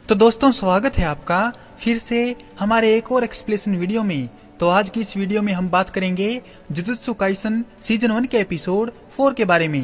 तो दोस्तों स्वागत है आपका फिर से हमारे एक और एक्सप्लेनेशन वीडियो में। तो आज की इस वीडियो में हम बात करेंगे जुजुत्सु काइसन सीजन 1 के एपिसोड 4 के बारे में।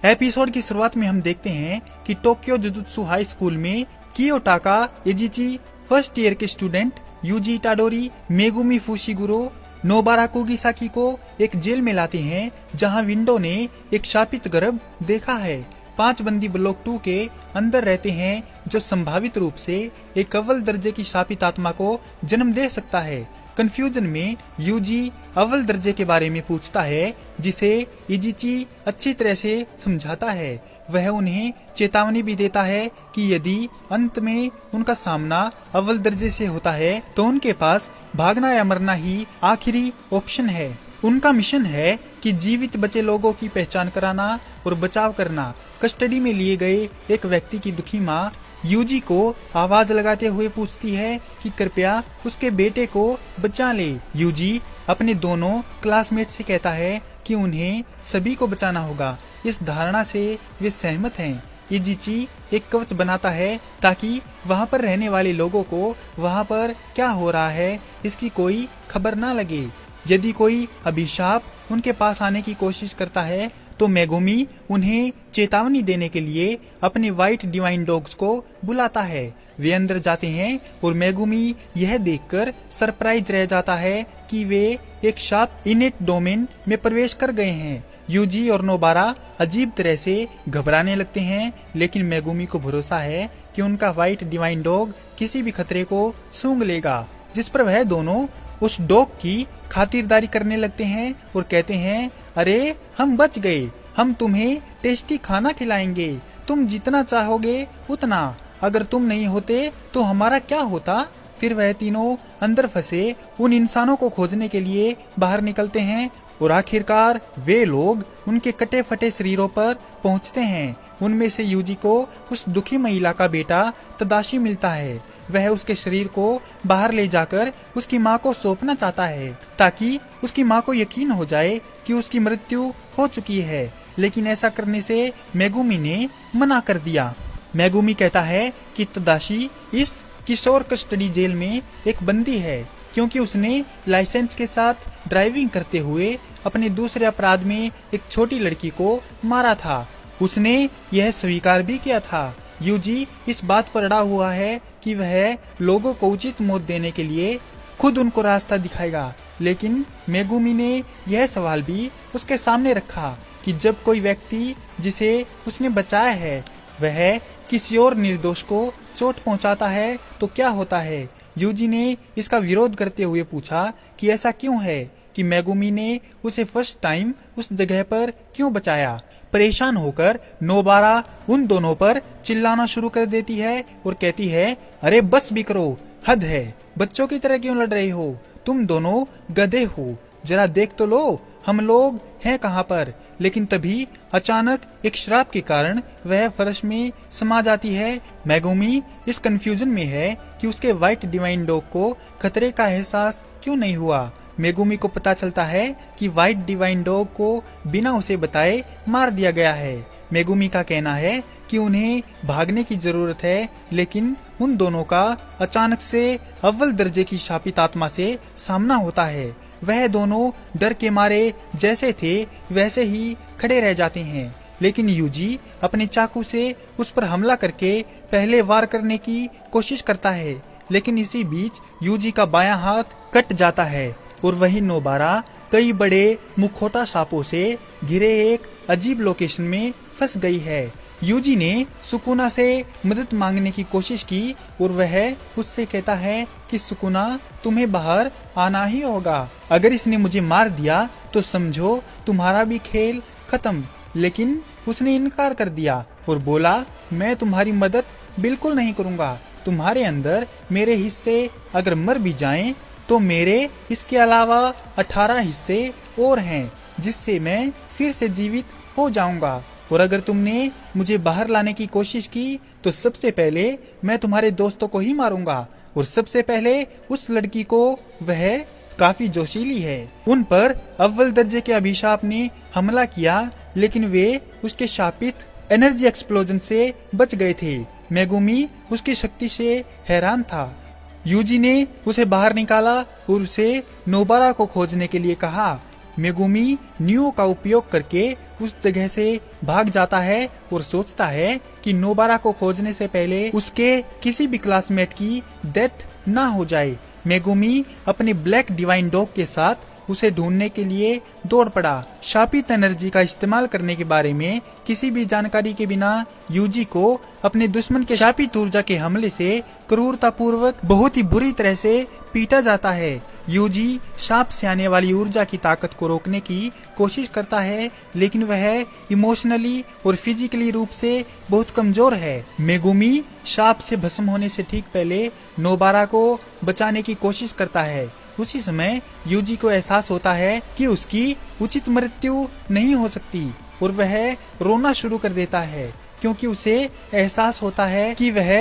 एपिसोड की शुरुआत में हम देखते हैं कि टोक्यो जुजुत्सु हाई स्कूल में कियोटाका एजिची फर्स्ट ईयर के student Yuji Itadori Megumi Fushiguro Nobara Kugisaki को एक जेल में लाते हैं जहां विंडो ने एक शापित गर्भ देखा है। 5 बंदी ब्लॉक 2 के अंदर रहते हैं जो संभावित रूप से एक अव्वल दर्जे की शापित आत्मा को जन्म दे सकता है। कंफ्यूजन में यूजी अव्वल दर्जे के बारे में पूछता है जिसे इजिची अच्छी तरह से समझाता है। वह उन्हें चेतावनी भी देता है कि यदि अंत में उनका सामना अव्वल दर्जे से होता है तो उनके पास भागना या मरना ही आखिरी ऑप्शन है। उनका मिशन है कि जीवित बचे लोगों की पहचान कराना और बचाव करना। कस्टडी में लिए गए एक व्यक्ति की दुखी माँ यूजी को आवाज लगाते हुए पूछती है कि कृपया उसके बेटे को बचा ले। यूजी अपने दोनों क्लासमेट से कहता है कि उन्हें सभी को बचाना होगा। इस धारणा से वे सहमत हैं। इजिची एक कवच बनाता है ताकि वहां पर रहने वाले लोगों को वहां पर क्या हो रहा है इसकी कोई खबर ना लगे। यदि कोई अभिशाप उनके पास आने की कोशिश करता है तो मेगुमी उन्हें चेतावनी देने के लिए अपने व्हाइट डिवाइन डॉग्स को बुलाता है। वे अंदर जाते हैं और मेगुमी यह देखकर सरप्राइज रह जाता है कि वे एक शाप इनेट डोमेन में प्रवेश कर गए हैं। यूजी और नोबारा अजीब तरह से घबराने लगते हैं, लेकिन मेगुमी को भरोसा है कि उनका व्हाइट डिवाइन डॉग किसी भी खतरे को सूंघ लेगा, जिस पर वह दोनों उस डॉग की खातिरदारी करने लगते हैं और कहते हैं, अरे हम बच गए, हम तुम्हें टेस्टी खाना खिलाएंगे, तुम जितना चाहोगे उतना, अगर तुम नहीं होते तो हमारा क्या होता। फिर वह तीनों अंदर फंसे उन इंसानों को खोजने के लिए बाहर निकलते हैं और आखिरकार वे लोग उनके कटे फटे शरीरों पर पहुंचते हैं। उनमें से यूजी को उस दुखी महिला का बेटा तदाशी मिलता है। वह उसके शरीर को बाहर ले जाकर उसकी माँ को सौंपना चाहता है ताकि उसकी माँ को यकीन हो जाए कि उसकी मृत्यु हो चुकी है, लेकिन ऐसा करने से मेगुमी ने मना कर दिया। मेगुमी कहता है कि तदाशी इस किशोर कस्टडी जेल में एक बंदी है क्योंकि उसने लाइसेंस के साथ ड्राइविंग करते हुए अपने दूसरे अपराध में एक छोटी लड़की को मारा था। उसने यह स्वीकार भी किया था। यूजी इस बात पर अड़ा हुआ है कि वह लोगों को उचित मौत देने के लिए खुद उनको रास्ता दिखाएगा, लेकिन मेगुमी ने यह सवाल भी उसके सामने रखा कि जब कोई व्यक्ति जिसे उसने बचाया है वह किसी और निर्दोष को चोट पहुंचाता है तो क्या होता है। यूजी ने इसका विरोध करते हुए पूछा कि ऐसा क्यों है कि मेगुमी ने उसे फर्स्ट टाइम उस जगह पर क्यों बचाया। परेशान होकर नोबारा उन दोनों पर चिल्लाना शुरू कर देती है और कहती है, अरे बस भी करो, हद है, बच्चों की तरह क्यों लड़ रही हो, तुम दोनों गधे हो, जरा देख तो लो हम लोग हैं कहाँ पर। लेकिन तभी अचानक एक श्राप के कारण वह फर्श में समा जाती है। मेगुमी इस कंफ्यूजन में है कि उसके व्हाइट डिवाइन डॉग को खतरे का एहसास क्यों नहीं हुआ। मेगुमी को पता चलता है कि व्हाइट डिवाइन डॉग को बिना उसे बताए मार दिया गया है। मेगुमी का कहना है कि उन्हें भागने की जरूरत है, लेकिन उन दोनों का अचानक से अव्वल दर्जे की शापित आत्मा से सामना होता है। वह दोनों डर के मारे जैसे थे वैसे ही खड़े रह जाते हैं, लेकिन यूजी अपने चाकू से उस पर हमला करके पहले वार करने की कोशिश करता है, लेकिन इसी बीच यूजी का बायां हाथ कट जाता है और वही नोबारा कई बड़े मुखौटा सांपों से घिरे एक अजीब लोकेशन में फंस गई है। यूजी ने सुकुना से मदद मांगने की कोशिश की और वह उससे कहता है कि सुकुना तुम्हें बाहर आना ही होगा, अगर इसने मुझे मार दिया तो समझो तुम्हारा भी खेल खत्म। लेकिन उसने इनकार कर दिया और बोला, मैं तुम्हारी मदद बिल्कुल नहीं करूँगा, तुम्हारे अंदर मेरे हिस्से अगर मर भी जाएं तो मेरे इसके अलावा 18 हिस्से और हैं जिससे मैं फिर से जीवित हो जाऊंगा, और अगर तुमने मुझे बाहर लाने की कोशिश की तो सबसे पहले मैं तुम्हारे दोस्तों को ही मारूंगा और सबसे पहले उस लड़की को, वह काफी जोशीली है। उन पर अव्वल दर्जे के अभिशाप ने हमला किया, लेकिन वे उसके शापित एनर्जी एक्सप्लोजन से बच गए थे। मेगुमी उसकी शक्ति से हैरान था। यूजी ने उसे बाहर निकाला और उसे नोबारा को खोजने के लिए कहा। मेगुमी नियो का उपयोग करके उस जगह से भाग जाता है और सोचता है कि नोबारा को खोजने से पहले उसके किसी भी क्लासमेट की डेथ ना हो जाए। मेगुमी अपने ब्लैक डिवाइन डॉग के साथ उसे ढूंढने के लिए दौड़ पड़ा। शापित एनर्जी का इस्तेमाल करने के बारे में किसी भी जानकारी के बिना यूजी को अपने दुश्मन के शापित ऊर्जा के हमले से क्रूरतापूर्वक बहुत ही बुरी तरह से पीटा जाता है। यूजी शाप से आने वाली ऊर्जा की ताकत को रोकने की कोशिश करता है, लेकिन वह इमोशनली और फिजिकली रूप से बहुत कमजोर है। मेगुमी शाप से भस्म होने से ठीक पहले नोबारा को बचाने की कोशिश करता है। उसी समय यूजी को एहसास होता है कि उसकी उचित मृत्यु नहीं हो सकती और वह रोना शुरू कर देता है, क्योंकि उसे एहसास होता है कि वह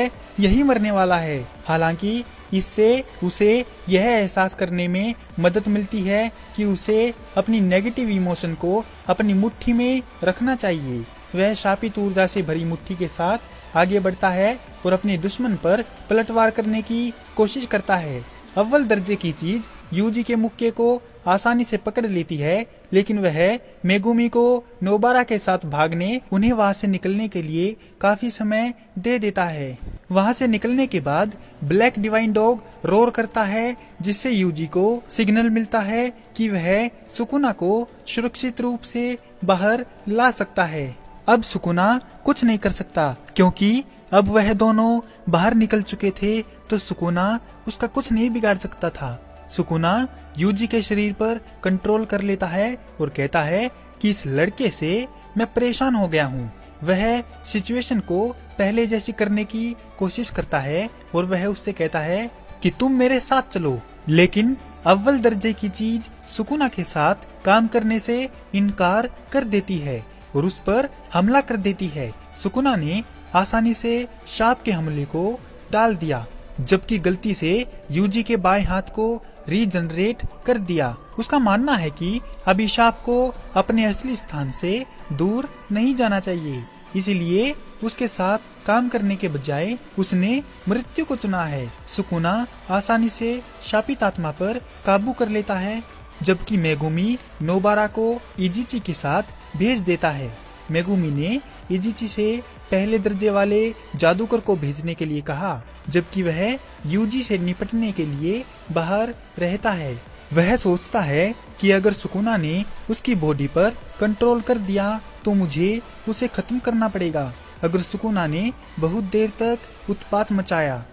यही मरने वाला है। हालांकि इससे उसे यह एहसास करने में मदद मिलती है कि उसे अपनी नेगेटिव इमोशन को अपनी मुट्ठी में रखना चाहिए। वह शापित ऊर्जा से भरी मुट्ठी के साथ आगे बढ़ता है और अपने दुश्मन पर पलटवार करने की कोशिश करता है। अव्वल दर्जे की चीज यूजी के मुक्के को आसानी से पकड़ लेती है, लेकिन वह मेगुमी को नोबारा के साथ भागने, उन्हें वहां से निकलने के लिए काफी समय दे देता है। वहां से निकलने के बाद ब्लैक डिवाइन डॉग रोर करता है, जिससे यूजी को सिग्नल मिलता है कि वह सुकुना को सुरक्षित रूप से बाहर ला सकता है। अब सुकुना कुछ नहीं कर सकता, क्योंकि अब वह दोनों बाहर निकल चुके थे, तो सुकुना उसका कुछ नहीं बिगाड़ सकता था। सुकुना यूजी के शरीर पर कंट्रोल कर लेता है और कहता है कि इस लड़के से मैं परेशान हो गया हूँ। वह सिचुएशन को पहले जैसी करने की कोशिश करता है और वह उससे कहता है कि तुम मेरे साथ चलो, लेकिन अव्वल दर्जे की चीज सुकुना के साथ काम करने से इनकार कर देती है और उस पर हमला कर देती है। सुकुना ने आसानी से शाप के हमले को टाल दिया, जबकि गलती से यूजी के बाएं हाथ को रीजनरेट कर दिया। उसका मानना है कि अभिशाप को अपने असली स्थान से दूर नहीं जाना चाहिए, इसीलिए उसके साथ काम करने के बजाय उसने मृत्यु को चुना है। सुकुना आसानी से शापित आत्मा पर काबू कर लेता है, जबकि मेगुमी नोबारा को इजिची के साथ भेज देता है। मेगुमी ने इजिची से पहले दर्जे वाले जादूगर को भेजने के लिए कहा, जबकि वह यूजी से निपटने के लिए बाहर रहता है। वह सोचता है कि अगर सुकुना ने उसकी बॉडी पर कंट्रोल कर दिया तो मुझे उसे खत्म करना पड़ेगा। अगर सुकुना ने बहुत देर तक उत्पात मचाया,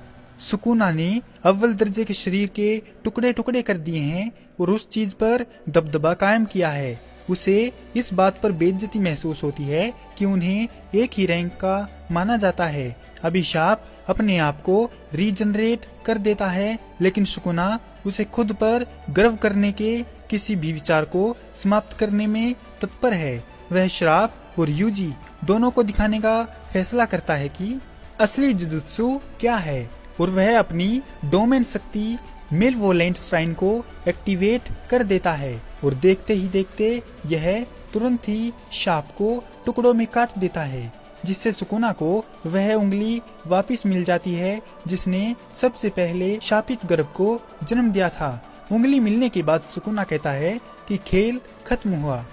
सुकुना ने अव्वल दर्जे के शरीर के टुकड़े टुकड़े कर दिए हैं और उस चीज पर दबदबा कायम किया है। उसे इस बात पर बेइज्जती महसूस होती है कि उन्हें एक ही रैंक का माना जाता है। अभिशाप अपने आप को रीजनरेट कर देता है, लेकिन सुकुना उसे खुद पर गर्व करने के किसी भी विचार को समाप्त करने में तत्पर है। वह श्राप और यूजी दोनों को दिखाने का फैसला करता है कि असली जुजुत्सु क्या है, और वह अपनी डोमेन शक्ति मेलवोलेंट श्राइन को एक्टिवेट कर देता है और देखते ही देखते यह तुरंत ही शाप को टुकड़ों में काट देता है, जिससे सुकुना को वह उंगली वापस मिल जाती है जिसने सबसे पहले शापित गर्भ को जन्म दिया था। उंगली मिलने के बाद सुकुना कहता है कि खेल खत्म हुआ।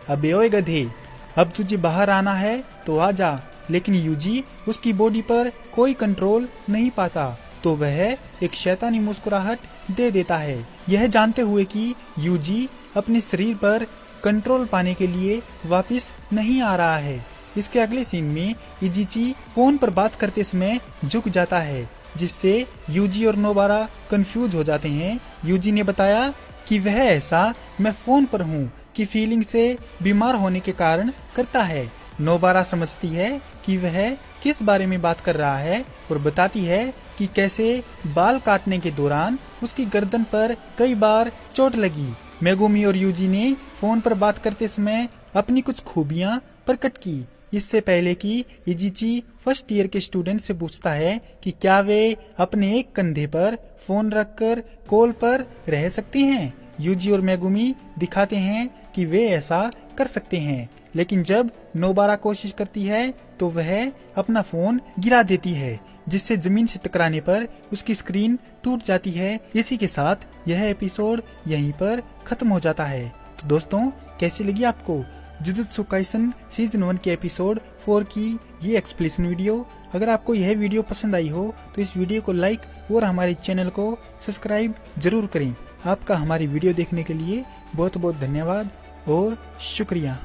अबे ओए गधे, अब तुझे बाहर आना है तो आ जा। लेकिन यूजी उसकी बॉडी पर कोई कंट्रोल नहीं पाता, तो वह एक शैतानी मुस्कुराहट दे देता है, यह जानते हुए कि यूजी अपने शरीर पर कंट्रोल पाने के लिए वापस नहीं आ रहा है। इसके अगले सीन में इजिची फोन पर बात करते समय झुक जाता है, जिससे यूजी और नोबारा कंफ्यूज हो जाते हैं। यूजी ने बताया कि वह ऐसा मैं फोन पर हूँ कि फीलिंग से बीमार होने के कारण करता है। नोबारा समझती है कि वह किस बारे में बात कर रहा है और बताती है कि कैसे बाल काटने के दौरान उसकी गर्दन पर कई बार चोट लगी। मेगुमी और यूजी ने फोन पर बात करते समय अपनी कुछ खूबियां प्रकट की। इससे पहले कि इजिची फर्स्ट ईयर के स्टूडेंट से पूछता है कि क्या वे अपने एक कंधे पर फोन रखकर कॉल पर रह सकते हैं, यूजी और मेगुमी दिखाते हैं कि वे ऐसा कर सकते हैं, लेकिन जब नोबारा कोशिश करती है तो वह अपना फोन गिरा देती है, जिससे जमीन से टकराने पर उसकी स्क्रीन टूट जाती है। इसी के साथ यह एपिसोड यहीं पर खत्म हो जाता है। तो दोस्तों, कैसी लगी आपको जुजुत्सु काइसन सीजन 1 के एपिसोड 4 की ये एक्सप्लेनेशन वीडियो? अगर आपको यह वीडियो पसंद आई हो तो इस वीडियो को लाइक और हमारे चैनल को सब्सक्राइब जरूर करें। आपका हमारी वीडियो देखने के लिए बहुत बहुत धन्यवाद और शुक्रिया।